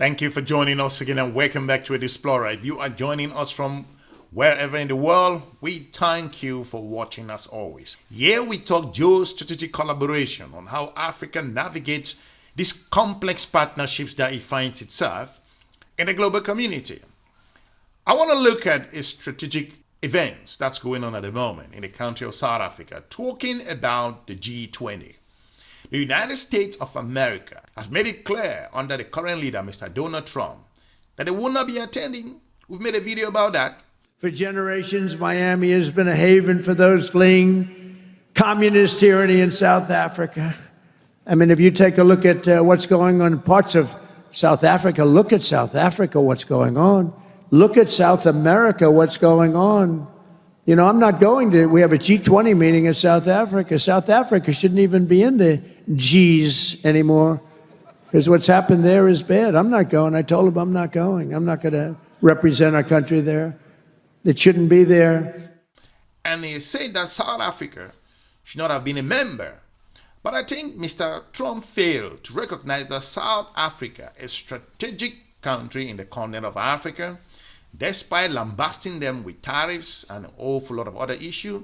Thank you for joining us again and welcome back to Explorer. If you are joining us from wherever in the world, we thank you for watching us always. Here we talk geostrategic collaboration on how Africa navigates these complex partnerships that it finds itself in the global community. I want to look at a strategic events that's going on at the moment in the country of South Africa, talking about the G20. The United States of America has made it clear under the current leader, Mr. Donald Trump, that they will not be attending. We've made a video about that. For generations, Miami has been a haven for those fleeing communist tyranny in South Africa. I mean, if you take a look at what's going on in parts of South Africa, look at South Africa, what's going on. Look at South America, what's going on. You know, I'm not going to, we have a G20 meeting in South Africa. South Africa shouldn't even be in the G's anymore because what's happened there is bad. I'm not going. I told him I'm not going. I'm not going to represent our country there. It shouldn't be there. And he said that South Africa should not have been a member. But I think Mr. Trump failed to recognize that South Africa, a strategic country in the continent of Africa, despite lambasting them with tariffs and an awful lot of other issues,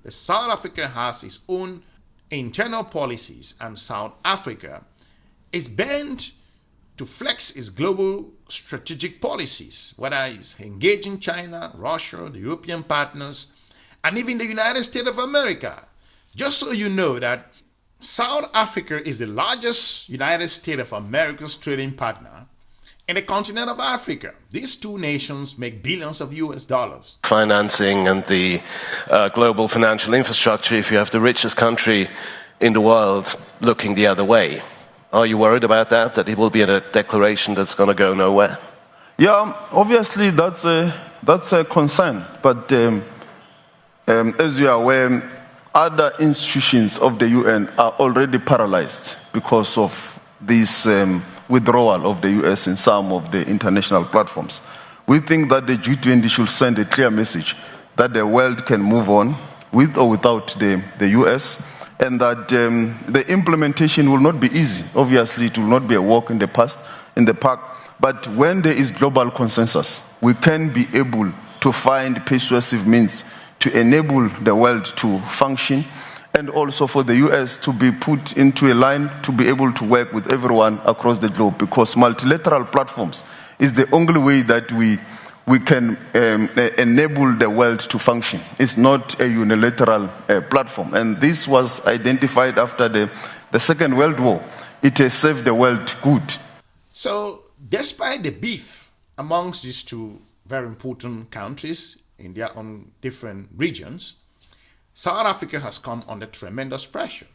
South Africa has its own internal policies, and South Africa is bent to flex its global strategic policies, whether it's engaging China, Russia, the European partners, and even the United States of America. Just so you know that South Africa is the largest United States of America's trading partner in the continent of Africa. These two nations make billions of US dollars. Financing and the global financial infrastructure, if you have the richest country in the world looking the other way. Are you worried about that it will be a declaration that's going to go nowhere? Yeah, obviously that's a concern. But as you are aware, other institutions of the UN are already paralyzed because of this withdrawal of the US in some of the international platforms. We think that the G20 should send a clear message that the world can move on with or without the US, and that the implementation will not be easy. Obviously, it will not be a walk in the park, but when there is global consensus, we can be able to find persuasive means to enable the world to function, and also for the US to be put into a line to be able to work with everyone across the globe, because multilateral platforms is the only way that we can enable the world to function. It's not a unilateral platform. And this was identified after the Second World War. It has served the world good. So, despite the beef amongst these two very important countries in their own different regions, South Africa has come under tremendous pressure.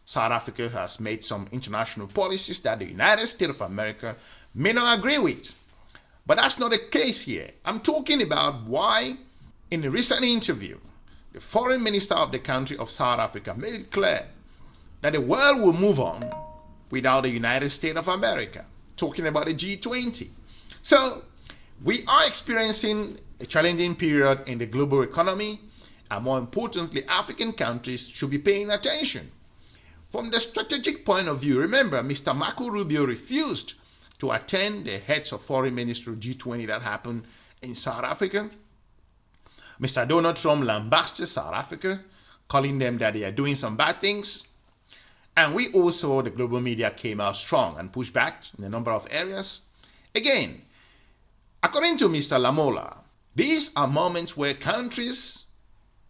South Africa has made some international policies that the United States of America may not agree with. But that's not the case here. I'm talking about why, in a recent interview, the foreign minister of the country of South Africa made it clear that the world will move on without the United States of America, talking about the G20. So, we are experiencing a challenging period in the global economy, and more importantly, African countries should be paying attention. From the strategic point of view, remember, Mr. Marco Rubio refused to attend the heads of foreign ministry G20 that happened in South Africa. Mr. Donald Trump lambasted South Africa, calling them that they are doing some bad things. And we also, the global media, came out strong and pushed back in a number of areas. Again, according to Mr. Lamola, these are moments where countries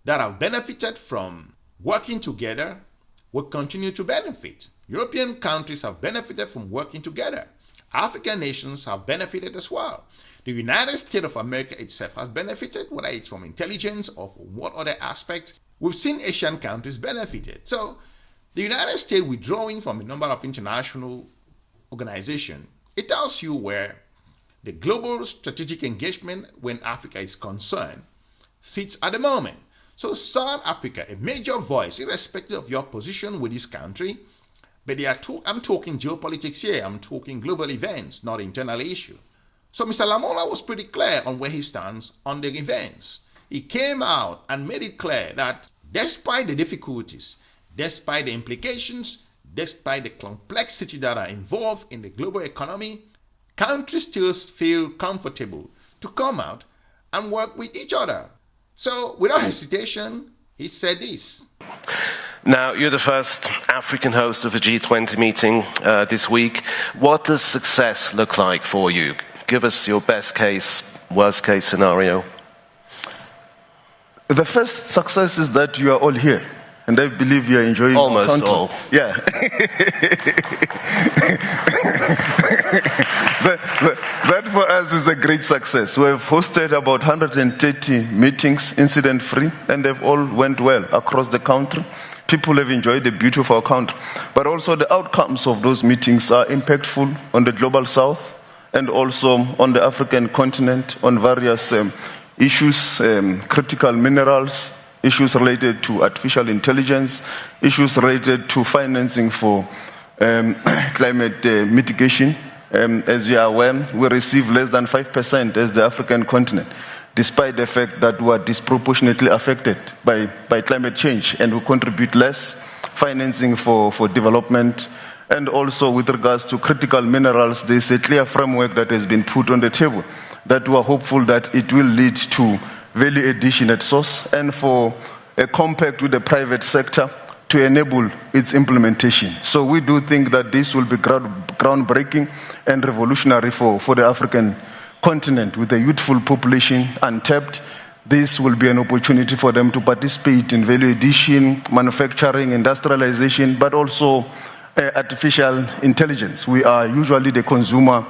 that have benefited from working together will continue to benefit. European countries have benefited from working together. African nations have benefited as well. The United States of America itself has benefited, whether it's from intelligence or what other aspect. We've seen Asian countries benefited. So the United States withdrawing from a number of international organizations, it tells you where the global strategic engagement when Africa is concerned sits at the moment. So South Africa, a major voice, irrespective of your position with this country, but I'm talking geopolitics here, I'm talking global events, not internal issue. So Mr. Lamola was pretty clear on where he stands on the events. He came out and made it clear that despite the difficulties, despite the implications, despite the complexity that are involved in the global economy, countries still feel comfortable to come out and work with each other. So without hesitation, he said this. Now, you're the first African host of a G20 meeting this week. What does success look like for you? Give us your best case, worst case scenario. The first success is that you are all here. And I believe you are enjoying almost all. Yeah. that for us is a great success. We have hosted about 130 meetings, incident-free, and they've all went well across the country. People have enjoyed the beauty of our country. But also the outcomes of those meetings are impactful on the global south and also on the African continent on various issues, critical minerals, issues related to artificial intelligence, issues related to financing for climate mitigation. As you are aware, we receive less than 5% as the African continent, despite the fact that we are disproportionately affected by climate change, and we contribute less financing for development. And also with regards to critical minerals, there is a clear framework that has been put on the table that we are hopeful that it will lead to value addition at source and for a compact with the private sector to enable its implementation. So we do think that this will be groundbreaking and revolutionary for the African continent. With a youthful population untapped, this will be an opportunity for them to participate in value addition, manufacturing, industrialization, but also artificial intelligence. We are usually the consumer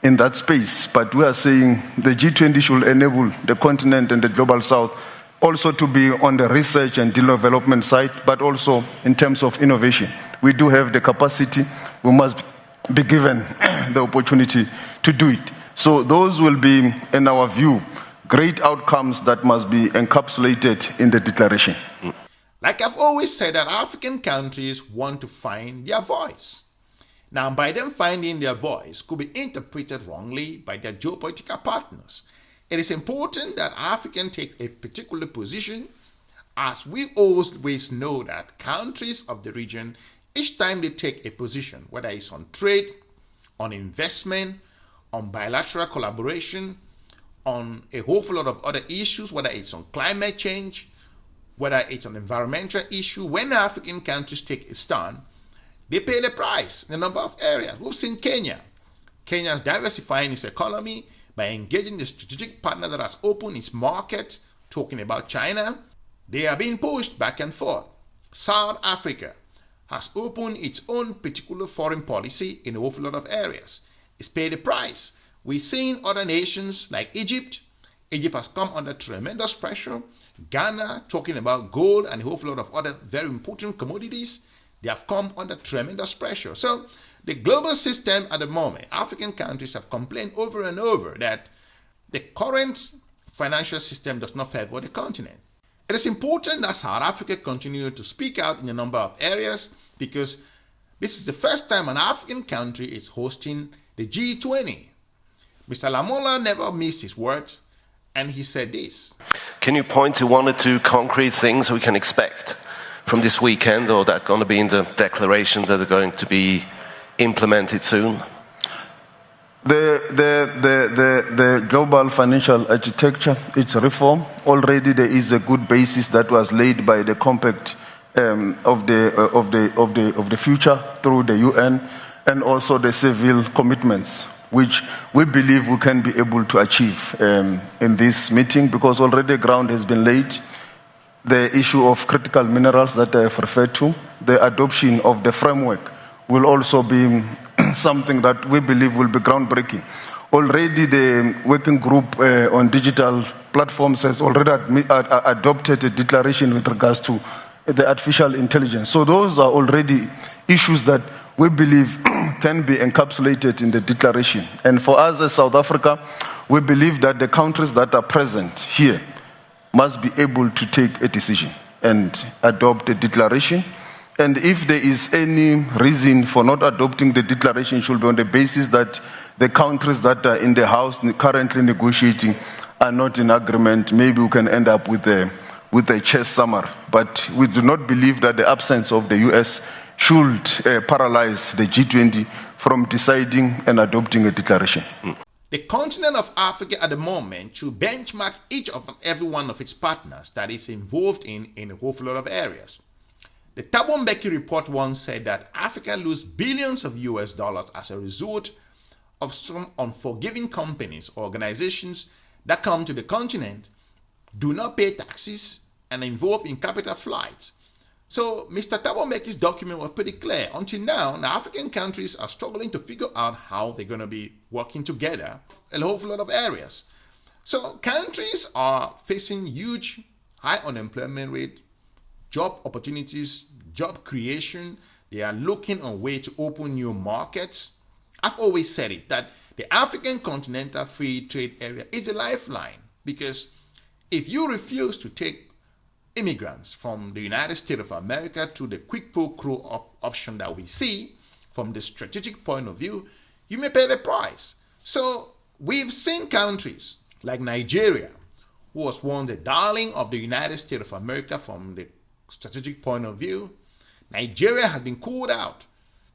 in that space, but we are saying the G20 should enable the continent and the global south also to be on the research and development side, but also in terms of innovation. We do have the capacity. We must be given the opportunity to do it. So those will be, in our view, great outcomes that must be encapsulated in the declaration. Like I've always said, that African countries want to find their voice. Now, by them finding their voice could be interpreted wrongly by their geopolitical partners. It is important that Africans take a particular position, as we always know that countries of the region, each time they take a position, whether it's on trade, on investment, on bilateral collaboration, on a whole lot of other issues, whether it's on climate change, whether it's an environmental issue, when African countries take a stand, they pay the price in a number of areas. We've seen Kenya. Kenya is diversifying its economy by engaging the strategic partner that has opened its market, talking about China. They are being pushed back and forth. South Africa has opened its own particular foreign policy in a whole lot of areas. It's paid the price. We've seen other nations like Egypt. Egypt has come under tremendous pressure. Ghana, talking about gold and a whole lot of other very important commodities, they have come under tremendous pressure. So the global system at the moment, African countries have complained over and over that the current financial system does not favor the continent. It is important that South Africa continue to speak out in a number of areas, because this is the first time an African country is hosting the G20. Mr. Lamola never missed his word, and he said this. Can you point to one or two concrete things we can expect from this weekend, or that are going to be in the declaration that are going to be implemented soon? The global financial architecture, its reform, already there is a good basis that was laid by the compact of the future through the UN, and also the civil commitments, which we believe we can be able to achieve in this meeting, because already ground has been laid. The issue of critical minerals that I have referred to, the adoption of the framework will also be something that we believe will be groundbreaking. Already the working group on digital platforms has already adopted a declaration with regards to the artificial intelligence. So those are already issues that we believe can be encapsulated in the declaration. And for us as South Africa, we believe that the countries that are present here must be able to take a decision and adopt a declaration. And if there is any reason for not adopting the declaration, it should be on the basis that the countries that are in the House currently negotiating are not in agreement. Maybe we can end up with a chess summary. But we do not believe that the absence of the US should paralyze the G20 from deciding and adopting a declaration. The continent of Africa at the moment should benchmark each of every one of its partners that is involved in a whole lot of areas. The Thabo Mbeki report once said that Africa loses billions of US dollars as a result of some unforgiving companies or organizations that come to the continent, do not pay taxes, and are involved in capital flights. So Mr. Thabo Mbeki's document was pretty clear. Until now, the African countries are struggling to figure out how they're going to be working together in a whole lot of areas. So countries are facing huge high unemployment rate, job opportunities, job creation. They are looking on way to open new markets. I've always said it, that the African Continental Free Trade Area is a lifeline, because if you refuse to take immigrants from the United States of America to the quid pro quo option that we see, from the strategic point of view, you may pay the price. So we've seen countries like Nigeria, who was once the darling of the United States of America from the strategic point of view. Nigeria has been called out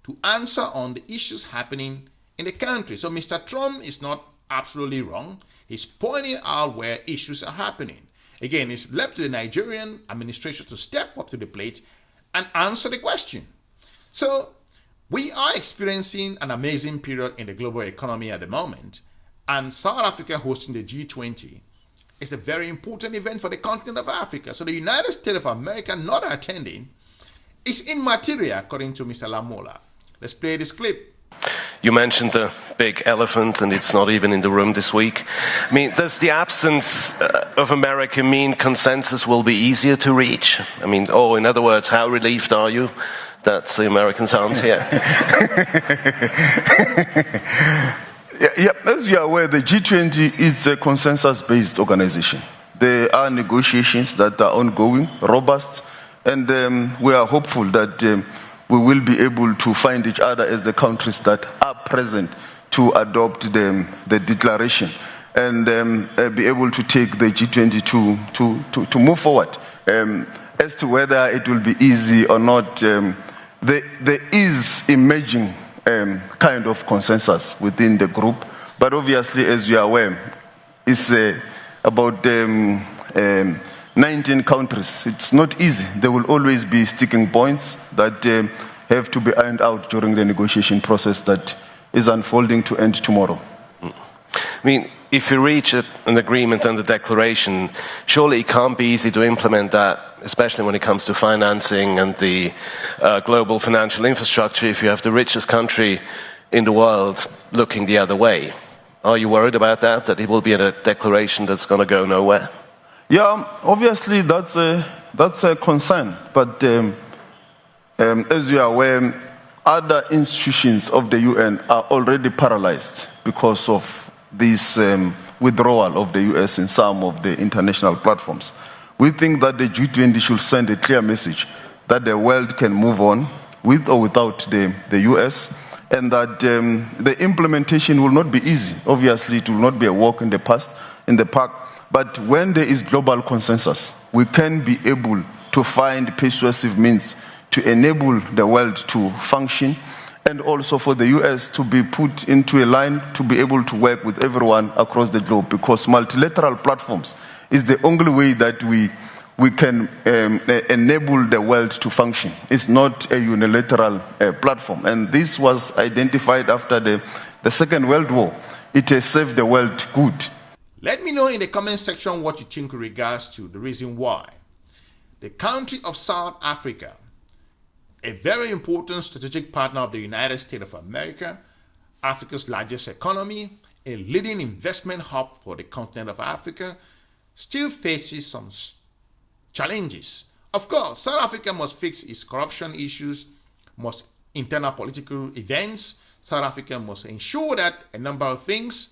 to answer on the issues happening in the country. So Mr. Trump is not absolutely wrong. He's pointing out where issues are happening. Again, it's left to the Nigerian administration to step up to the plate and answer the question. So we are experiencing an amazing period in the global economy at the moment, and South Africa hosting the G20 is a very important event for the continent of Africa. So the United States of America not attending is immaterial, according to Mr. Lamola. Let's play this clip. You mentioned the big elephant, and it's not even in the room this week. I mean, does the absence of America mean consensus will be easier to reach? I mean, or in other words, how relieved are you that the Americans aren't here? Yeah, as you are aware, the G20 is a consensus-based organization. There are negotiations that are ongoing, robust, and we are hopeful that we will be able to find each other as the countries that are present to adopt the declaration and be able to take the G20 to move forward. As to whether it will be easy or not, there is emerging kind of consensus within the group, but obviously, as you are aware, it's about 19 countries. It's not easy. There will always be sticking points that have to be ironed out during the negotiation process that is unfolding to end tomorrow. I mean, if you reach an agreement and the declaration, surely it can't be easy to implement that, especially when it comes to financing and the global financial infrastructure, if you have the richest country in the world looking the other way. Are you worried about that it will be a declaration that's going to go nowhere? Yeah, obviously that's a concern, but as you are aware, other institutions of the UN are already paralyzed because of this withdrawal of the US in some of the international platforms. We think that the G20 should send a clear message that the world can move on with or without the US, and that the implementation will not be easy. Obviously, it will not be a walk in the park. But when there is global consensus, we can be able to find persuasive means to enable the world to function, and also for the US to be put into a line to be able to work with everyone across the globe, because multilateral platforms is the only way that we can enable the world to function. It's not a unilateral platform. And this was identified after the Second World War. It has served the world good. Let me know in the comment section what you think in regards to the reason why the country of South Africa, a very important strategic partner of the United States of America, Africa's largest economy, a leading investment hub for the continent of Africa, still faces some challenges. Of course, South Africa must fix its corruption issues, must internal political events. South Africa must ensure that a number of things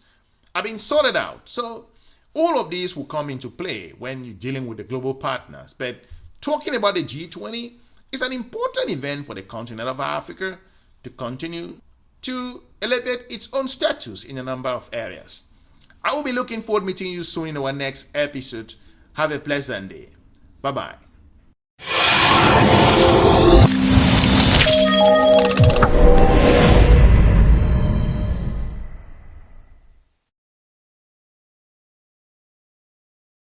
are being sorted out. So all of these will come into play when you're dealing with the global partners. But talking about the G20 is an important event for the continent of Africa to continue to elevate its own status in a number of areas. I will be looking forward to meeting you soon in our next episode. Have a pleasant day. Bye-bye.